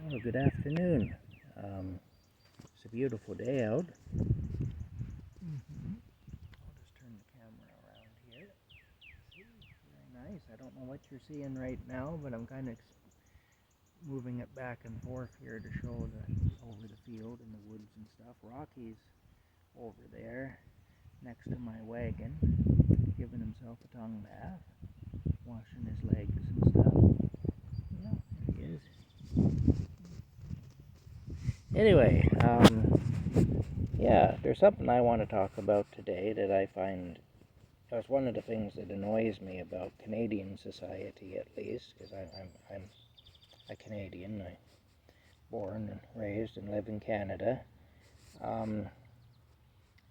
Well, good afternoon. It's a beautiful day out. I'll just turn the camera around here. See, very nice. I don't know what you're seeing right now, but I'm kind of moving it back and forth here to show over the field and the woods and stuff. Rocky's over there next to my wagon, giving himself a tongue bath, washing his legs and stuff. Yeah, there he is. Anyway, yeah, there's something I want to talk about today that I find that's one of the things that annoys me about Canadian society, at least, because I'm a Canadian. I born and raised and live in Canada, um,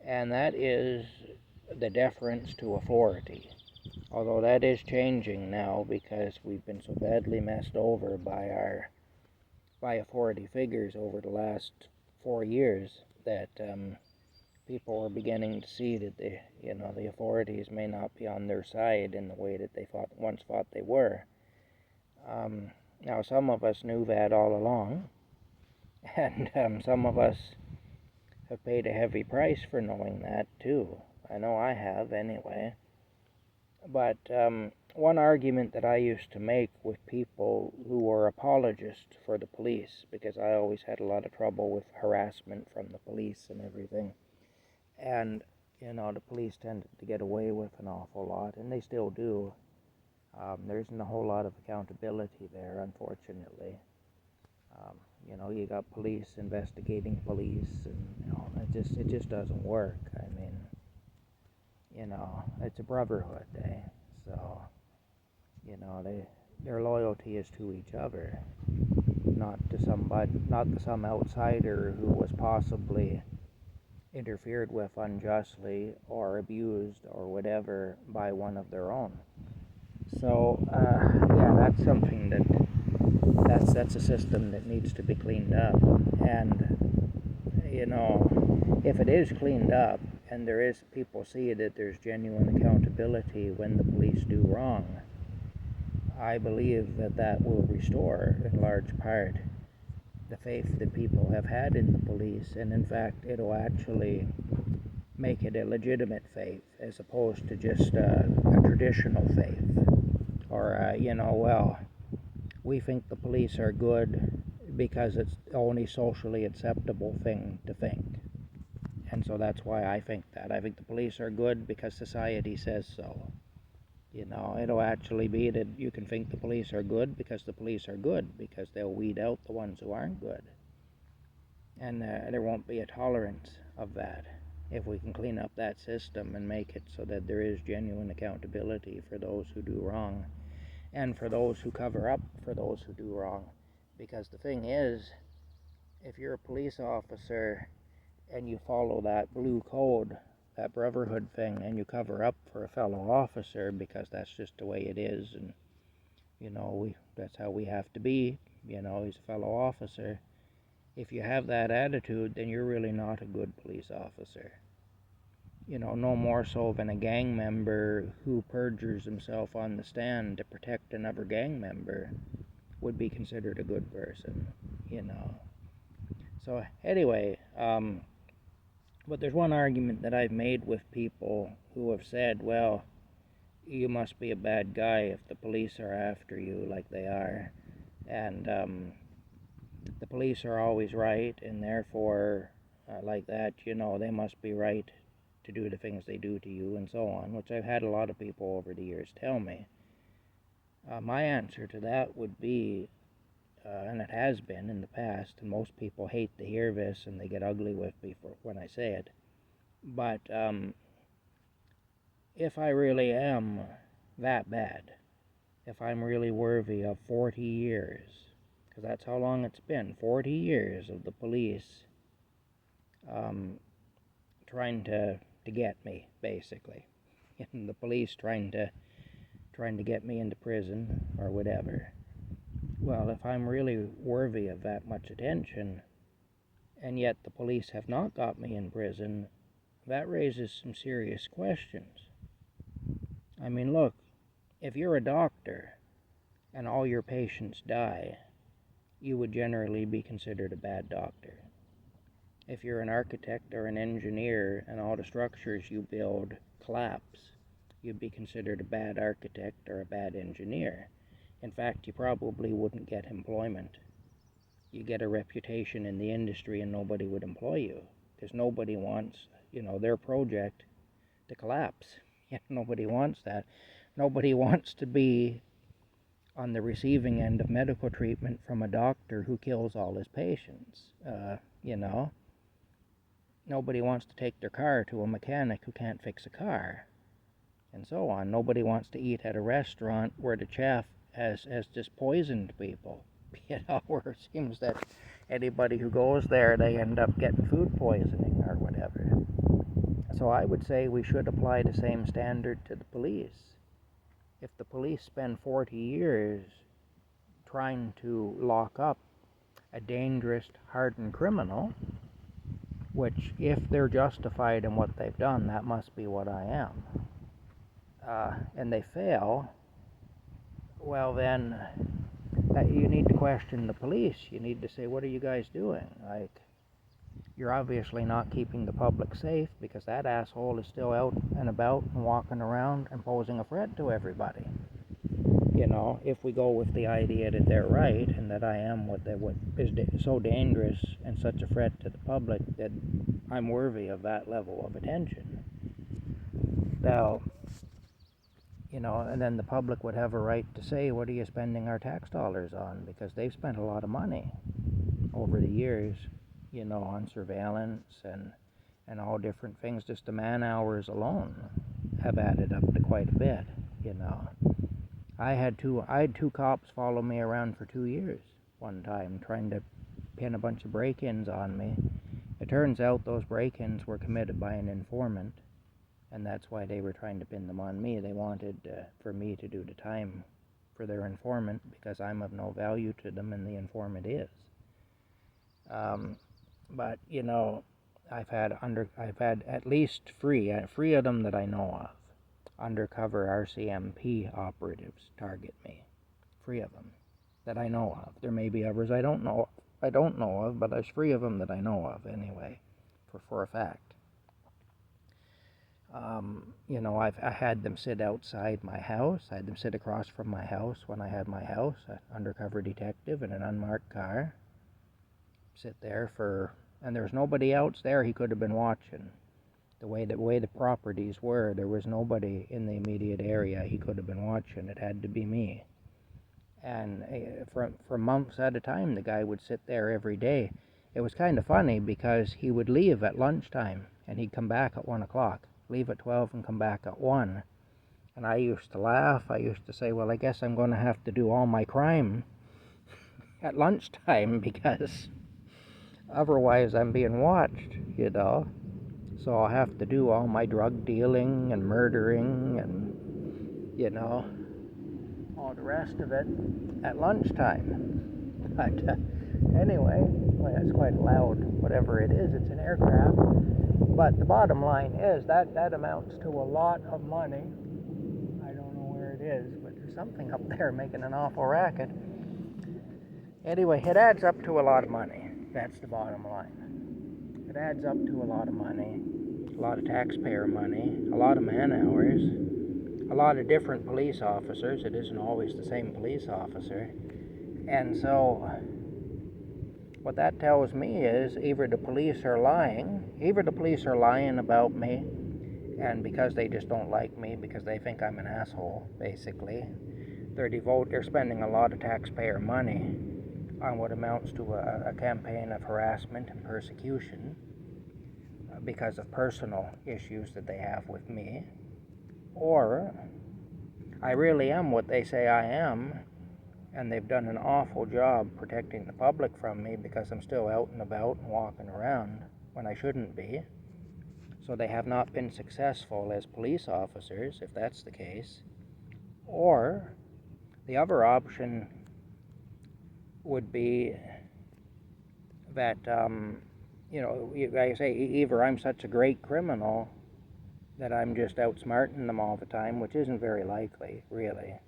and that is the deference to authority. Although that is changing now because we've been so badly messed over by authority figures over the last 4 years that people are beginning to see that the authorities may not be on their side in the way that they once thought they were. Now, some of us knew that all along, and some of us have paid a heavy price for knowing that too. I know I have, anyway. But one argument that I used to make with people who were apologists for the police, because I always had a lot of trouble with harassment from the police and everything, and the police tended to get away with an awful lot, and they still do. There isn't a whole lot of accountability there, unfortunately. You got police investigating police, and it just doesn't work. I mean, it's a brotherhood, so their loyalty is to each other, not to some outsider who was possibly interfered with unjustly or abused or whatever by one of their own. So yeah, that's something that's a system that needs to be cleaned up. And if it is cleaned up and people see that there's genuine accountability when the police do wrong, I believe that will restore in large part the faith that people have had in the police, and in fact it'll actually make it a legitimate faith as opposed to just a traditional faith, or well, we think the police are good because it's the only socially acceptable thing to think, and so that's why I think that. I think the police are good because society says so. It'll actually be that you can think the police are good because the police are good, because they'll weed out the ones who aren't good. And there won't be a tolerance of that if we can clean up that system and make it so that there is genuine accountability for those who do wrong and for those who cover up for those who do wrong. Because the thing is, if you're a police officer and you follow that blue code, that brotherhood thing, and you cover up for a fellow officer because that's just the way it is, and that's how we have to be, he's a fellow officer. If you have that attitude, then you're really not a good police officer. No more so than a gang member who perjures himself on the stand to protect another gang member would be considered a good person. So anyway, but there's one argument that I've made with people who have said, well, you must be a bad guy if the police are after you like they are, and the police are always right, and therefore, like that, they must be right to do the things they do to you, and so on, which I've had a lot of people over the years tell me. My answer to that would be, and it has been in the past, and most people hate to hear this and they get ugly with me when I say it, but if I really am that bad, if I'm really worthy of 40 years, because that's how long it's been, 40 years of the police trying to get me, basically, and the police trying to get me into prison or whatever. Well, if I'm really worthy of that much attention, and yet the police have not got me in prison, that raises some serious questions. I mean, look, if you're a doctor and all your patients die, you would generally be considered a bad doctor. If you're an architect or an engineer and all the structures you build collapse, you'd be considered a bad architect or a bad engineer. In fact, you probably wouldn't get employment. You get a reputation in the industry and nobody would employ you because nobody wants, their project to collapse. Nobody wants that. Nobody wants to be on the receiving end of medical treatment from a doctor who kills all his patients. Nobody wants to take their car to a mechanic who can't fix a car, and so on. Nobody wants to eat at a restaurant where the chef has just poisoned people. Where it seems that anybody who goes there, they end up getting food poisoning or whatever. So I would say we should apply the same standard to the police. If the police spend 40 years trying to lock up a dangerous, hardened criminal, which if they're justified in what they've done, that must be what I am, and they fail, well then you need to question the police. You need to say, what are you guys doing? Like, you're obviously not keeping the public safe because that asshole is still out and about and walking around and posing a threat to everybody. If we go with the idea that they're right and that I am what is so dangerous and such a threat to the public that I'm worthy of that level of attention. Now, and then the public would have a right to say, what are you spending our tax dollars on? Because they've spent a lot of money over the years, on surveillance and all different things. Just the man hours alone have added up to quite a bit, I had two cops follow me around for 2 years one time, trying to pin a bunch of break-ins on me. It turns out those break-ins were committed by an informant, and that's why they were trying to pin them on me. They wanted for me to do the time for their informant because I'm of no value to them and the informant is. But I've had at least three of them that I know of. Undercover RCMP operatives target me. 3 of them that I know of. There may be others I don't know of, but there's 3 of them that I know of anyway, for a fact. I had them sit outside my house. I had them sit across from my house when I had my house, an undercover detective in an unmarked car. Sit there and there was nobody else there he could have been watching. The way the properties were, there was nobody in the immediate area he could have been watching. It had to be me. And for months at a time, the guy would sit there every day. It was kind of funny because he would leave at lunchtime and he'd come back at 1 o'clock. Leave at 12 and come back at 1. And I used to laugh. I used to say, well, I guess I'm going to have to do all my crime at lunchtime because otherwise I'm being watched, So I'll have to do all my drug dealing and murdering and, all the rest of it at lunchtime. But anyway, well, it's quite loud, whatever it is. It's an aircraft. But the bottom line is that amounts to a lot of money. I don't know where it is, but there's something up there making an awful racket. Anyway, it adds up to a lot of money. That's the bottom line. It adds up to a lot of money, a lot of taxpayer money, a lot of man hours, a lot of different police officers. It isn't always the same police officer. And so what that tells me is either the police are lying about me, and because they just don't like me, because they think I'm an asshole, basically. They're spending a lot of taxpayer money on what amounts to a campaign of harassment and persecution because of personal issues that they have with me, or I really am what they say I am, and they've done an awful job protecting the public from me because I'm still out and about and walking around when I shouldn't be. So they have not been successful as police officers, if that's the case. Or the other option would be that, like I say, either I'm such a great criminal that I'm just outsmarting them all the time, which isn't very likely, really.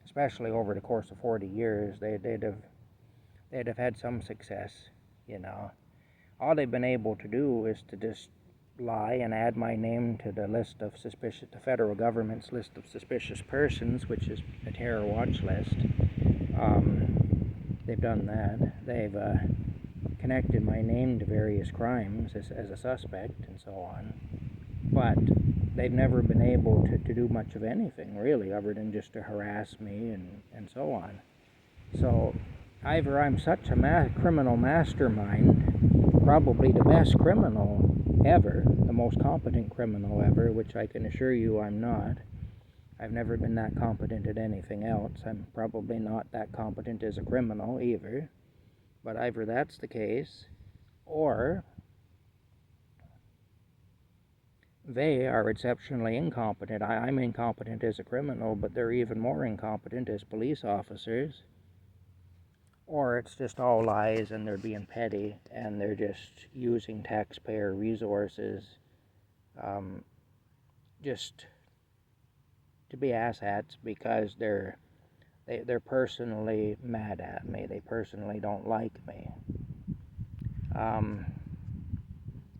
Especially over the course of 40 years, they'd they'd have had some success, you know. All they've been able to do is to just lie and add my name to the list of the federal government's list of suspicious persons, which is a terror watch list. They've done that. They've connected my name to various crimes as a suspect and so on. But they've never been able to do much of anything, really, other than just to harass me and so on. So either I'm such a criminal mastermind, probably the best criminal ever, the most competent criminal ever, which I can assure you I'm not. I've never been that competent at anything else. I'm probably not that competent as a criminal either. But either that's the case, or they are exceptionally incompetent. I'm incompetent as a criminal, but they're even more incompetent as police officers. Or it's just all lies and they're being petty and they're just using taxpayer resources just to be asshats because they're personally mad at me. They personally don't like me.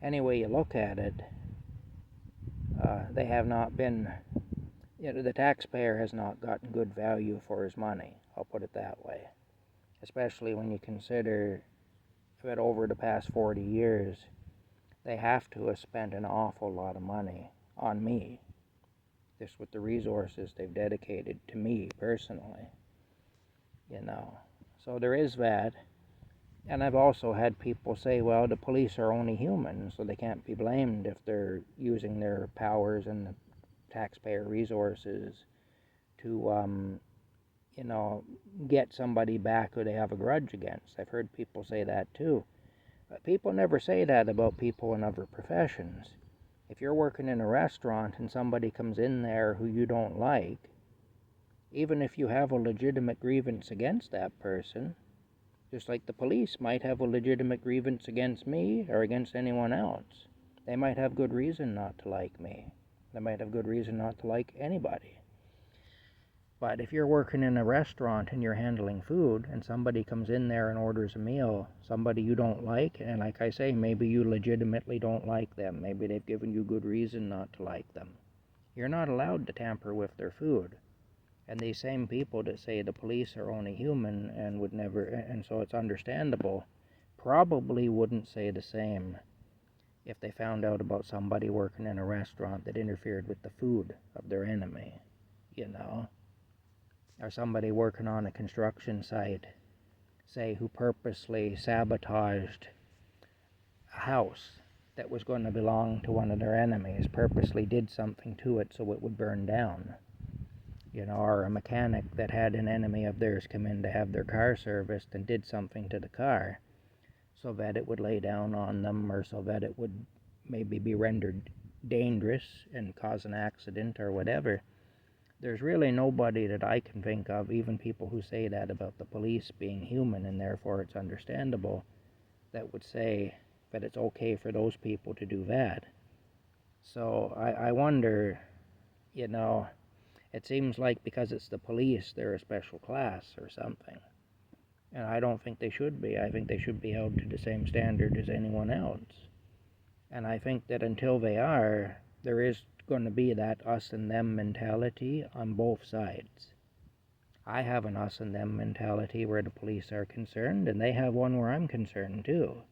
Any way you look at it, they have not been, the taxpayer has not gotten good value for his money, I'll put it that way. Especially when you consider that over the past 40 years, they have to have spent an awful lot of money on me, just with the resources they've dedicated to me personally, So there is that. And I've also had people say, well, the police are only human, so they can't be blamed if they're using their powers and the taxpayer resources to, get somebody back who they have a grudge against. I've heard people say that too. But people never say that about people in other professions. If you're working in a restaurant and somebody comes in there who you don't like, even if you have a legitimate grievance against that person, just like the police might have a legitimate grievance against me or against anyone else, they might have good reason not to like me. They might have good reason not to like anybody. But if you're working in a restaurant and you're handling food and somebody comes in there and orders a meal, somebody you don't like, and like I say, maybe you legitimately don't like them, maybe they've given you good reason not to like them, you're not allowed to tamper with their food. And these same people that say the police are only human and would never, and so it's understandable, probably wouldn't say the same if they found out about somebody working in a restaurant that interfered with the food of their enemy, Or somebody working on a construction site, say, who purposely sabotaged a house that was going to belong to one of their enemies, purposely did something to it so it would burn down. Or a mechanic that had an enemy of theirs come in to have their car serviced and did something to the car so that it would lay down on them or so that it would maybe be rendered dangerous and cause an accident or whatever. There's really nobody that I can think of, even people who say that about the police being human and therefore it's understandable, that would say that it's okay for those people to do that. So I wonder, it seems like because it's the police, they're a special class or something. And I don't think they should be. I think they should be held to the same standard as anyone else. And I think that until they are, there is going to be that us and them mentality on both sides. I have an us and them mentality where the police are concerned, and they have one where I'm concerned too.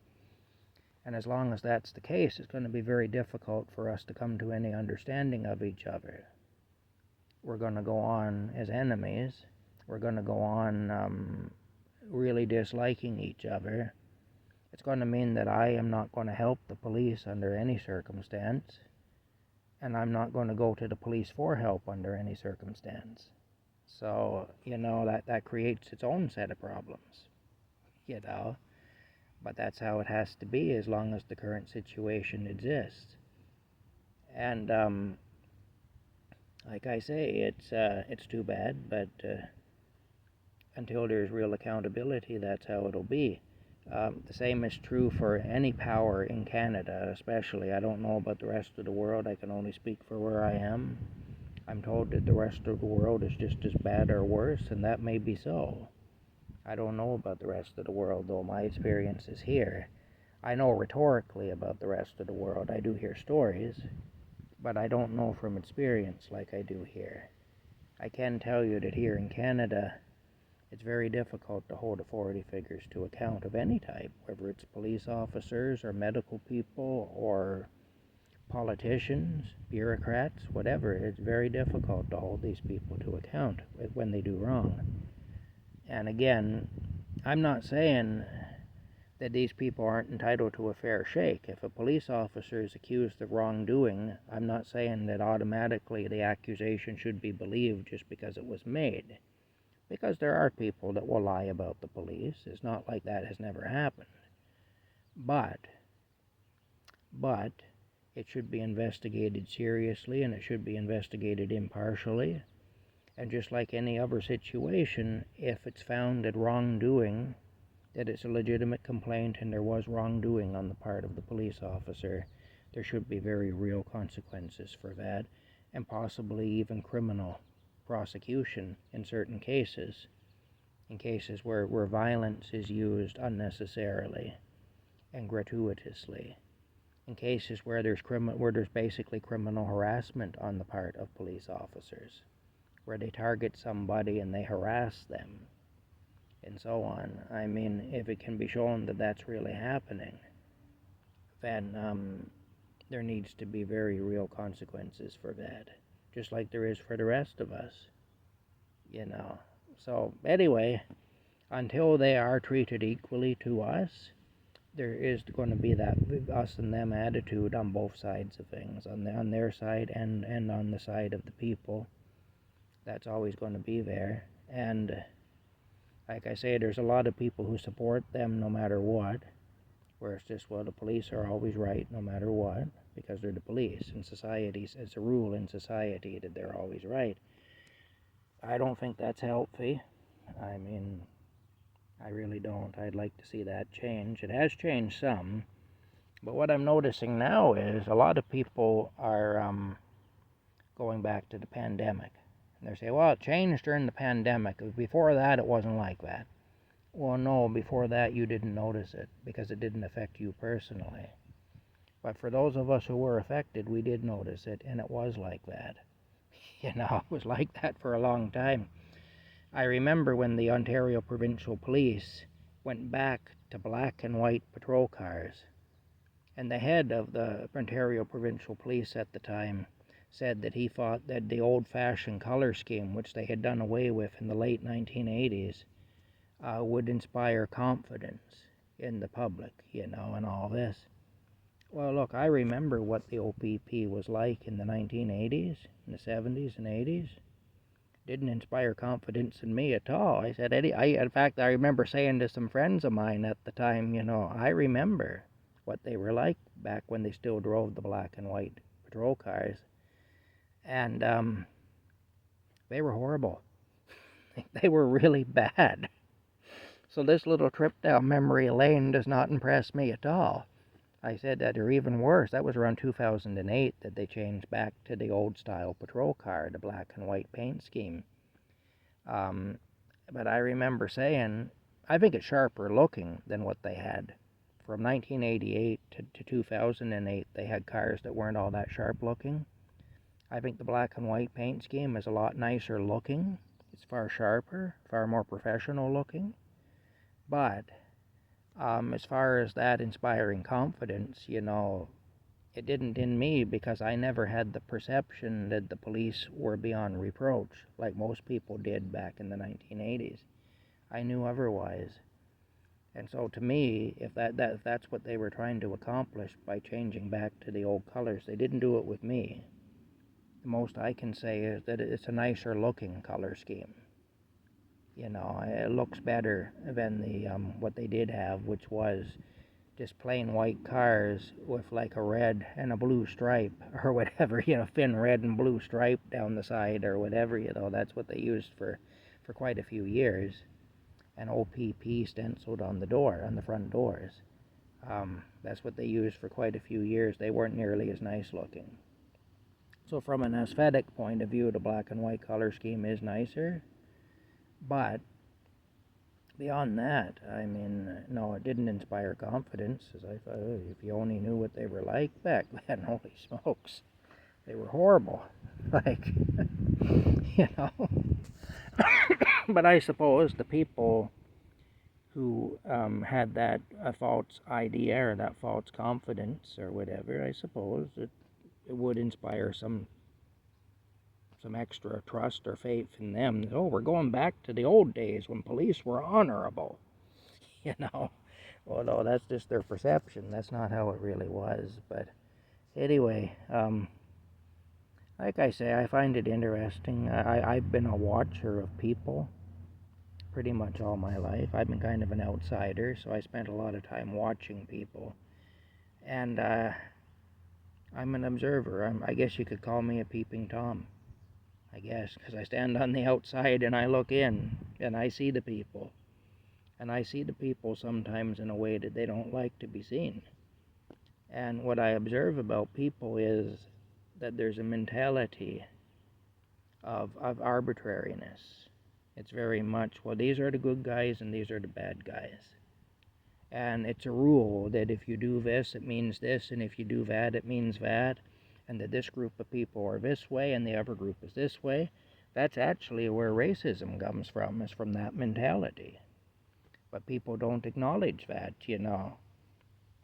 And as long as that's the case, it's going to be very difficult for us to come to any understanding of each other. We're going to go on as enemies. We're going to go on really disliking each other. It's going to mean that I am not going to help the police under any circumstance, and I'm not going to go to the police for help under any circumstance. So, that creates its own set of problems, But that's how it has to be as long as the current situation exists. And, like I say, it's too bad, but until there's real accountability, that's how it'll be. The same is true for any power in Canada, especially. I don't know about the rest of the world. I can only speak for where I am. I'm told that the rest of the world is just as bad or worse, and that may be so. I don't know about the rest of the world, though. My experience is here. I know rhetorically about the rest of the world. I do hear stories, but I don't know from experience like I do here. I can tell you that here in Canada, it's very difficult to hold authority figures to account of any type, whether it's police officers or medical people or politicians, bureaucrats, whatever. It's very difficult to hold these people to account when they do wrong. And again, I'm not saying that these people aren't entitled to a fair shake. If a police officer is accused of wrongdoing, I'm not saying that automatically the accusation should be believed just because it was made. Because there are people that will lie about the police. It's not like that has never happened. But it should be investigated seriously, and it should be investigated impartially. And just like any other situation, if it's found that wrongdoing, that it's a legitimate complaint and there was wrongdoing on the part of the police officer, there should be very real consequences for that, and possibly even criminal prosecution in certain cases, in cases where violence is used unnecessarily and gratuitously, in cases where there's basically criminal harassment on the part of police officers, where they target somebody and they harass them, and so on. I mean, if it can be shown that that's really happening, then there needs to be very real consequences for that, just like there is for the rest of us, you know. So anyway, until they are treated equally to us, there is going to be that us and them attitude on both sides of things, on their side and on the side of the people. That's always going to be there. And like I say, there's a lot of people who support them no matter what, where it's just, well, the police are always right no matter what, because they're the police. In society, it's a rule in society that they're always right. I don't think that's healthy. I mean, I really don't. I'd like to see that change. It has changed some, but what I'm noticing now is a lot of people are going back to the pandemic. And they say, well, it changed during the pandemic. Before that, it wasn't like that. Well, no, before that you didn't notice it because it didn't affect you personally. But for those of us who were affected, we did notice it, and it was like that. You know, it was like that for a long time. I remember when the Ontario Provincial Police went back to black and white patrol cars, and the head of the Ontario Provincial Police at the time said that he thought that the old-fashioned color scheme, which they had done away with in the late 1980s, would inspire confidence in the public, you know, and all this. Well, look, I remember what the OPP was like in the 1980s, in the 70s and 80s. Didn't inspire confidence in me at all. I said, Eddie, in fact, I remember saying to some friends of mine at the time, you know, I remember what they were like back when they still drove the black and white patrol cars. And they were horrible. They were really bad. So this little trip down memory lane does not impress me at all. I said that, or even worse, that was around 2008 that they changed back to the old style patrol car, the black and white paint scheme. But I remember saying, I think it's sharper looking than what they had. From 1988 to 2008, they had cars that weren't all that sharp looking. I think the black and white paint scheme is a lot nicer looking. It's far sharper, far more professional looking. But as far as that inspiring confidence, you know, it didn't in me because I never had the perception that the police were beyond reproach like most people did back in the 1980s. I knew otherwise. And so to me, if that's what they were trying to accomplish by changing back to the old colors, they didn't do it with me. The most I can say is that it's a nicer looking color scheme. You know, it looks better than the what they did have, which was just plain white cars with like a red and a blue stripe or whatever, you know, thin red and blue stripe down the side or whatever, you know. That's what they used for quite a few years. And OPP stenciled on the door, on the front doors. That's what they used for quite a few years. They weren't nearly as nice looking. So from an aesthetic point of view, the black and white color scheme is nicer, but beyond that, I mean, no, it didn't inspire confidence. As I thought, oh, if you only knew what they were like back then, holy smokes, they were horrible. Like, you know. But I suppose the people who had that false idea or that false confidence or whatever, I suppose it would inspire some extra trust or faith in them. Oh, we're going back to the old days when police were honorable, you know. Although that's just their perception. That's not how it really was. But anyway, like I say, I find it interesting. I've been a watcher of people pretty much all my life. I've been kind of an outsider, so I spent a lot of time watching people. And I'm an observer. I guess you could call me a peeping Tom. I guess, because I stand on the outside and I look in and I see the people. And I see the people sometimes in a way that they don't like to be seen. And what I observe about people is that there's a mentality of arbitrariness. It's very much, well, these are the good guys and these are the bad guys. And it's a rule that if you do this, it means this, and if you do that, it means that, and that this group of people are this way and the other group is this way. That's actually where racism comes from, is from that mentality. But people don't acknowledge that, you know.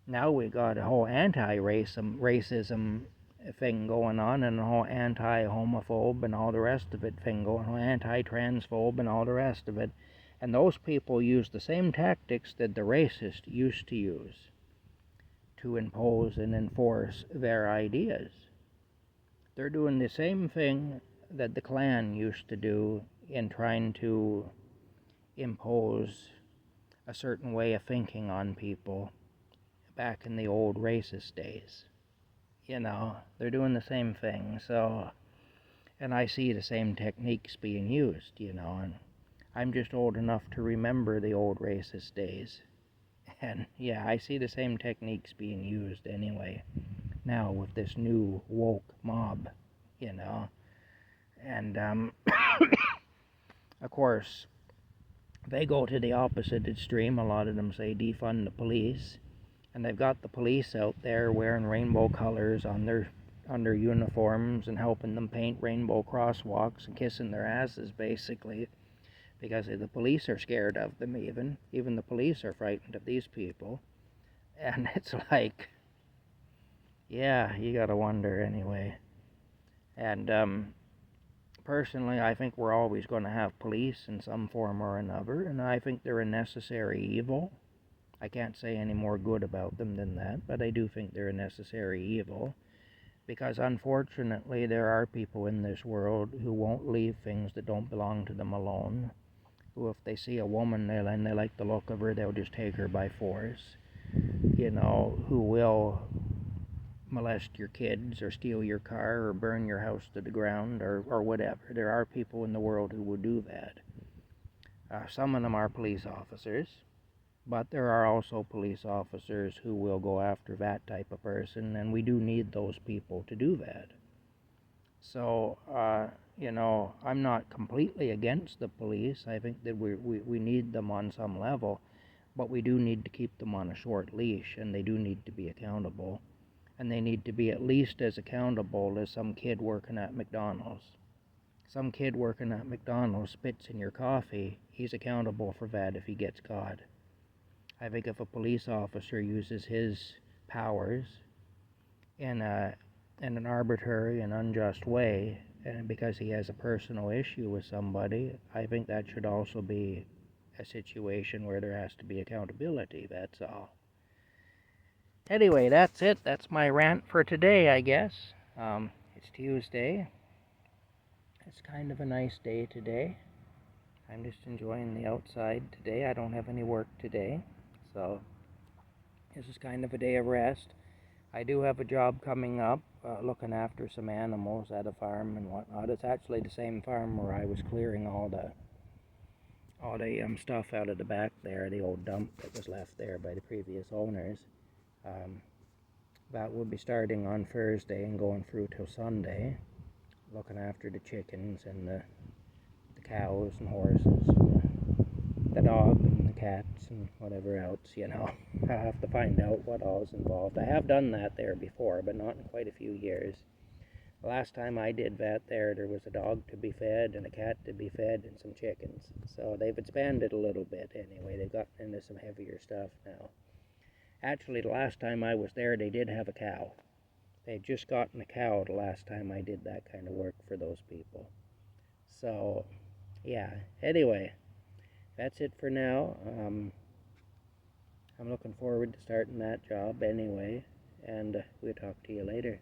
Now we got a whole anti-racism thing going on, and a whole anti-homophobe and all the rest of it thing going on, anti-transphobe and all the rest of it. And those people use the same tactics that the racists used to use to impose and enforce their ideas. They're doing the same thing that the Klan used to do in trying to impose a certain way of thinking on people back in the old racist days. You know, they're doing the same thing. So, and I see the same techniques being used, you know, and I'm just old enough to remember the old racist days. And yeah, I see the same techniques being used anyway now with this new woke mob, you know. And of course, they go to the opposite extreme. A lot of them say defund the police. And they've got the police out there wearing rainbow colors on their uniforms and helping them paint rainbow crosswalks and kissing their asses, basically, because the police are scared of them. Even the police are frightened of these people. And it's like, yeah, you gotta wonder anyway. And personally, I think we're always going to have police in some form or another, and I think they're a necessary evil. I can't say any more good about them than that, but I do think they're a necessary evil, because unfortunately there are people in this world who won't leave things that don't belong to them alone, who if they see a woman and they like the look of her, they'll just take her by force, you know, who will molest your kids or steal your car or burn your house to the ground or whatever. There are people in the world who will do that. Some of them are police officers. But there are also police officers who will go after that type of person, and we do need those people to do that. So, you know, I'm not completely against the police. I think that we need them on some level, but we do need to keep them on a short leash, and they do need to be accountable. And they need to be at least as accountable as some kid working at McDonald's. Some kid working at McDonald's spits in your coffee, he's accountable for that if he gets caught. I think if a police officer uses his powers in an arbitrary and unjust way, and because he has a personal issue with somebody, I think that should also be a situation where there has to be accountability, that's all. Anyway, that's it. That's my rant for today, I guess. It's Tuesday. It's kind of a nice day today. I'm just enjoying the outside today. I don't have any work today. So this is kind of a day of rest. I do have a job coming up, looking after some animals at a farm and whatnot. It's actually the same farm where I was clearing all the stuff out of the back there, the old dump that was left there by the previous owners. That will be starting on Thursday and going through till Sunday, looking after the chickens and the cows and horses, and the dog and cats and whatever else, you know. I have to find out what all is involved. I have done that there before, but not in quite a few years. The last time I did that there was a dog to be fed and a cat to be fed and some chickens. So they've expanded a little bit anyway. They've gotten into some heavier stuff now. Actually, the last time I was there, they did have a cow. They'd just gotten a cow the last time I did that kind of work for those people. So, yeah. Anyway, that's it for now. I'm looking forward to starting that job anyway, and we'll talk to you later.